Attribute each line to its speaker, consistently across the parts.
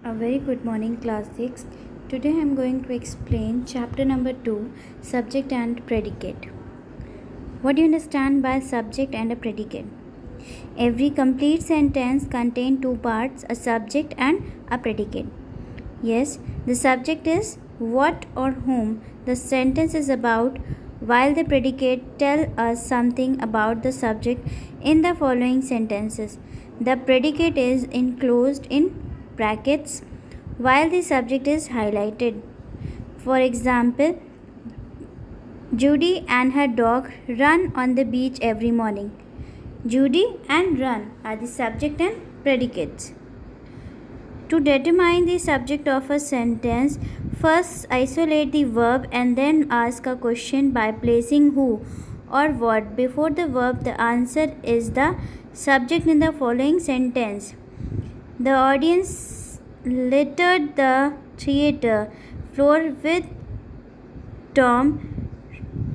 Speaker 1: A very good morning, class 6. Today I am going to explain chapter number 2, subject and predicate. What do you understand by subject and a predicate? Every complete sentence contains two parts, a subject and a predicate. Yes, the subject is what or whom the sentence is about, while the predicate tells us something about the subject in the following sentences. The predicate is enclosed in brackets while the subject is highlighted. For example, Judy and her dog run on the beach every morning. Judy and run are the subject and predicates. To determine the subject of a sentence, first isolate the verb and then ask a question by placing who or what before the verb. The answer is the subject in the following sentence. The audience littered the theater floor with torn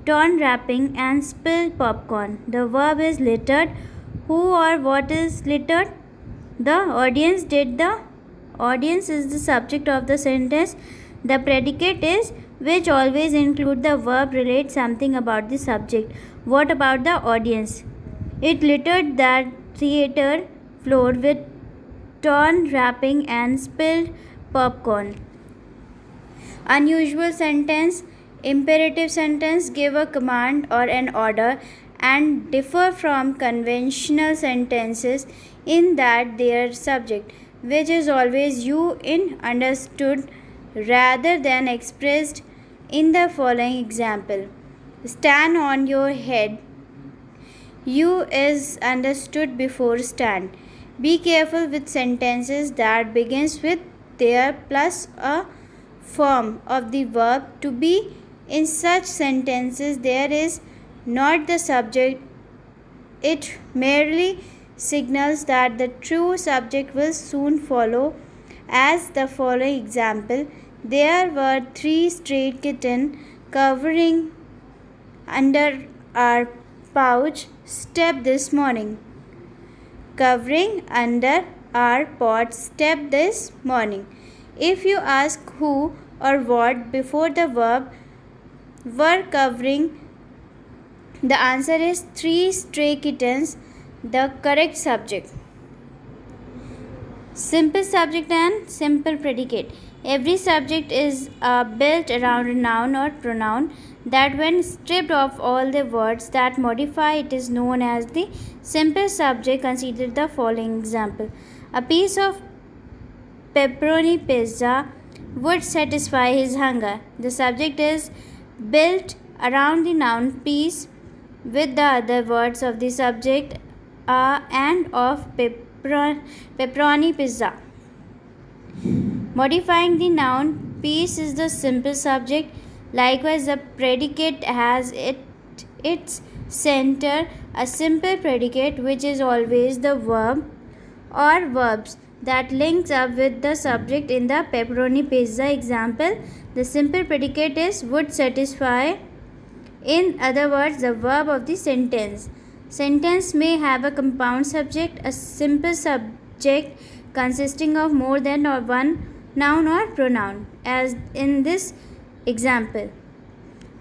Speaker 1: wrapping and spilled popcorn. The verb is littered. Who or what is littered? The audience did. The audience is the subject of the sentence. The predicate is, which always include the verb, relate something about the subject. What about the audience? It littered that theater floor with torn wrapping and spilled popcorn. Unusual sentence. Imperative sentence give a command or an order and differ from conventional sentences in that their subject, which is always you, in understood rather than expressed in the following example. Stand on your head. You is understood before stand. Be careful with sentences that begins with there plus a form of the verb to be. In such sentences, there is not the subject. It merely signals that the true subject will soon follow. As the following example, there were 3 stray kittens covering under our pouch step this morning. Covering under our pot step this morning. If you ask who or what before the verb were covering, the answer is 3 stray kittens, the correct subject. Simple subject and simple predicate. Every subject is built around a noun or pronoun that, when stripped of all the words that modify it, is known as the simple subject. Consider the following example. A piece of pepperoni pizza would satisfy his hunger. The subject is built around the noun piece with the other words of the subject and of pepperoni pizza. Modifying the noun piece is the simple subject. Likewise, the predicate has its center a simple predicate, which is always the verb or verbs that links up with the subject. In the pepperoni pizza example, the simple predicate is would satisfy. In other words, the verb of the sentence. Sentence may have a compound subject, a simple subject consisting of more than or one noun or pronoun, as in this example.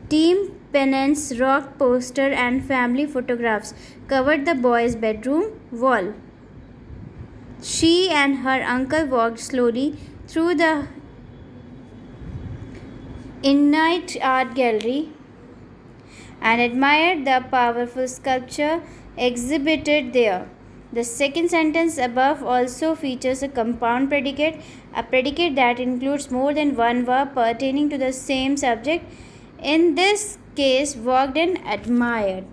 Speaker 1: Team pennants, rock poster and family photographs covered the boy's bedroom wall. She and her uncle walked slowly through the Ignite Art Gallery and admired the powerful sculpture exhibited there. The second sentence above also features a compound predicate, a predicate that includes more than one verb pertaining to the same subject. In this case, walked and admired.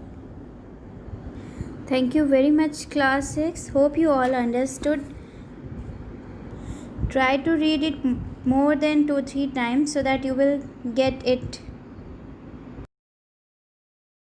Speaker 1: Thank you very much, class 6. Hope you all understood. Try to read it more than 2-3 times so that you will get it